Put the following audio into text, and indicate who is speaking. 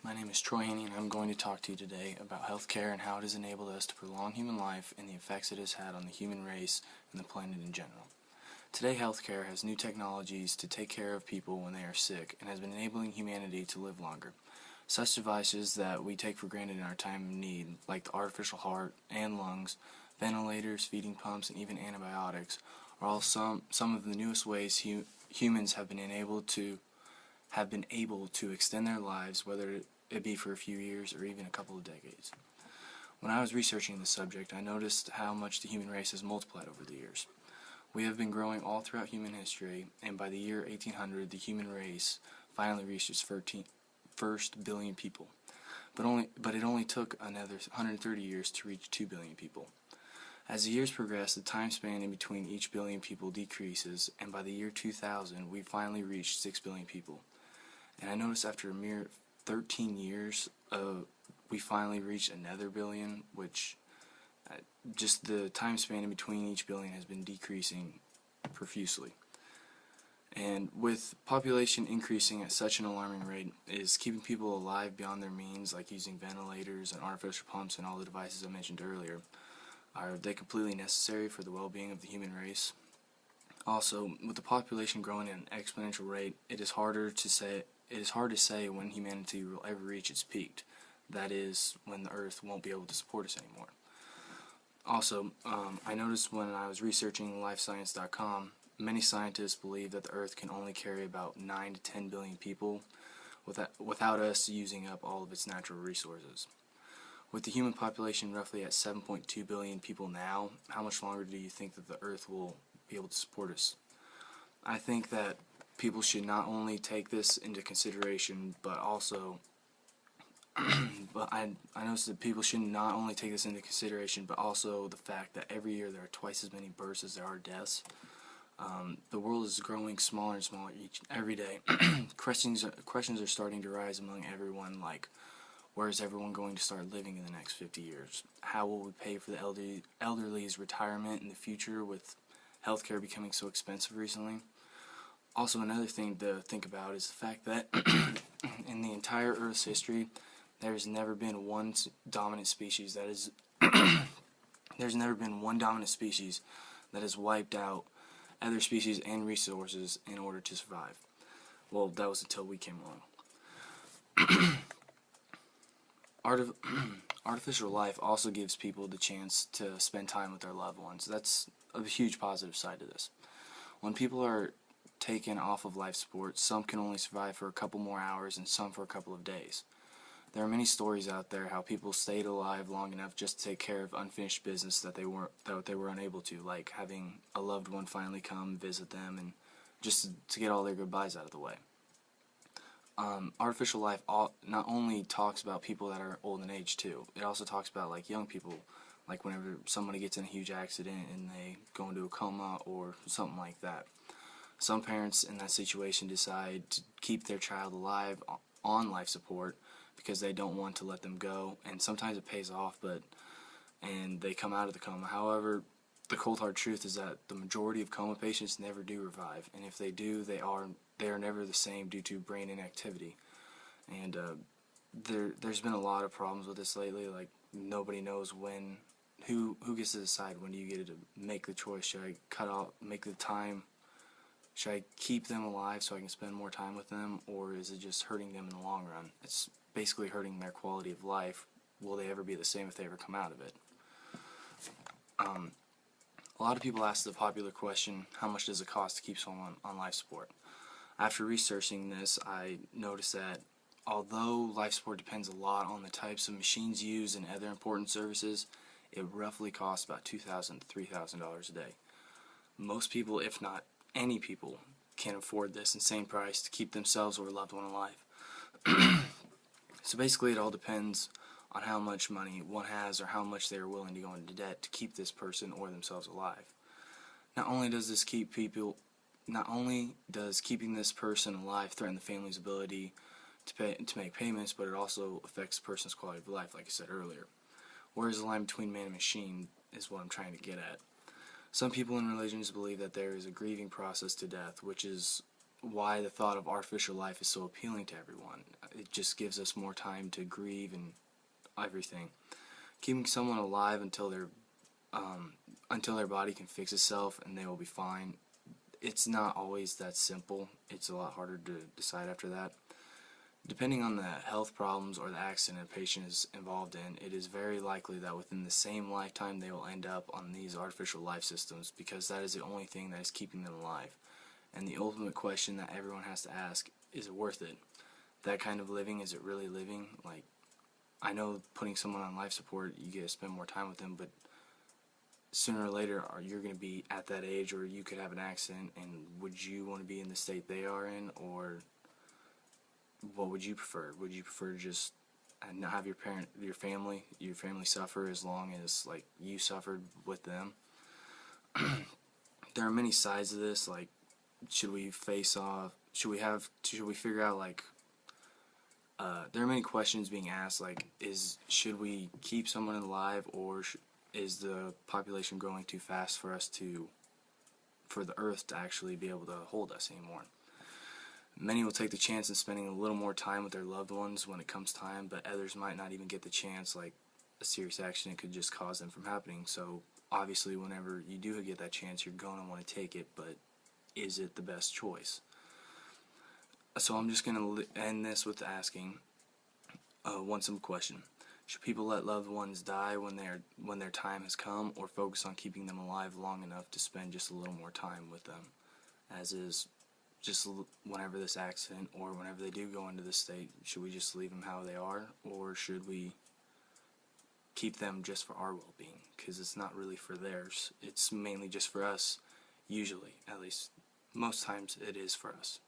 Speaker 1: My name is Troy Haney, and I'm going to talk to you today about healthcare and how it has enabled us to prolong human life and the effects it has had on the human race and the planet in general. Today, healthcare has new technologies to take care of people when they are sick and has been enabling humanity to live longer. Such devices that we take for granted in our time of need, like the artificial heart and lungs, ventilators, feeding pumps, and even antibiotics, are all some of the newest ways humans have been able to extend their lives, whether it be for a few years or even a couple of decades. When I was researching this subject, I noticed how much the human race has multiplied over the years. We have been growing all throughout human history, and by the year 1800, the human race finally reached its first billion people. But it only took another 130 years to reach 2 billion people. As the years progress, the time span in between each billion people decreases, and by the year 2000, we finally reached 6 billion people. And I noticed after a mere 13 years, we finally reached another billion, which just the time span in between each billion has been decreasing profusely. And with population increasing at such an alarming rate, is keeping people alive beyond their means, like using ventilators and artificial pumps and all the devices I mentioned earlier, are they completely necessary for the well-being of the human race? Also, with the population growing at an exponential rate, it is hard to say when humanity will ever reach its peak. That is, when the Earth won't be able to support us anymore. Also, I noticed when I was researching lifescience.com, many scientists believe that the Earth can only carry about 9 to 10 billion people without us using up all of its natural resources. With the human population roughly at 7.2 billion people now, how much longer do you think that the Earth will be able to support us? I think that people should not only take this into consideration, but also I noticed that people should not only take this into consideration, but also the fact that every year there are twice as many births as there are deaths. The world is growing smaller and smaller every day. Questions are starting to rise among everyone, like, where is everyone going to start living in the next 50 years? How will we pay for the elderly's retirement in the future, with healthcare becoming so expensive recently? Also, another thing to think about is the fact that in the entire Earth's history, there's never been one dominant species that has wiped out other species and resources in order to survive. Well, that was until we came along. Artificial life also gives people the chance to spend time with their loved ones. That's a huge positive side to this. When people are taken off of life support, some can only survive for a couple more hours and some for a couple of days. There are many stories out there how people stayed alive long enough just to take care of unfinished business that they were unable to, like having a loved one finally come visit them and just to get all their goodbyes out of the way. Artificial life not only talks about people that are old in age too, it also talks about like young people, like whenever somebody gets in a huge accident and they go into a coma or something like that. Some parents in that situation decide to keep their child alive on life support because they don't want to let them go, and sometimes it pays off, and they come out of the coma. However, the cold hard truth is that the majority of coma patients never do revive, and if they do, they are never the same due to brain inactivity. And there's been a lot of problems with this lately. Like, nobody knows who gets to decide when you get to make the choice. Should I make the time? Should I keep them alive so I can spend more time with them, or is it just hurting them in the long run? It's basically hurting their quality of life. Will they ever be the same if they ever come out of it? A lot of people ask the popular question, how much does it cost to keep someone on life support? After researching this, I noticed that although life support depends a lot on the types of machines used and other important services, it roughly costs about $2,000 to $3,000 a day. Most people, if not any people, can afford this insane price to keep themselves or a loved one alive. So basically it all depends on how much money one has or how much they are willing to go into debt to keep this person or themselves alive. Not only does keeping this person alive threaten the family's ability to make payments, but it also affects the person's quality of life, like I said earlier. Where is the line between man and machine is what I'm trying to get at. Some people in religions believe that there is a grieving process to death, which is why the thought of artificial life is so appealing to everyone. It just gives us more time to grieve and everything. Keeping someone alive until their body can fix itself and they will be fine. It's not always that simple. It's a lot harder to decide after that. Depending on the health problems or the accident a patient is involved in, it is very likely that within the same lifetime they will end up on these artificial life systems, because that is the only thing that is keeping them alive. And the ultimate question that everyone has to ask, is it worth it? That kind of living, is it really living? Like, I know putting someone on life support, you get to spend more time with them, but sooner or later you're going to be at that age, or you could have an accident, and would you want to be in the state they are in, or what would you prefer? Would you prefer to just not have your family suffer as long as like you suffered with them? There are many sides of this. Like, should we face off? Should we figure out like? There are many questions being asked. Like, should we keep someone alive, or is the population growing too fast for the Earth to actually be able to hold us anymore? Many will take the chance in spending a little more time with their loved ones when it comes time, but others might not even get the chance. Like, a serious accident could just cause them from happening. So obviously whenever you do get that chance, you're going to want to take it, but is it the best choice? So I'm just going to end this with asking one simple question. Should people let loved ones die when their time has come, or focus on keeping them alive long enough to spend just a little more time with them, as is just whenever this accident or whenever they do go into this state? Should we just leave them how they are, or should we keep them just for our well-being? Because it's not really for theirs. It's mainly just for us, usually. At least most times it is for us.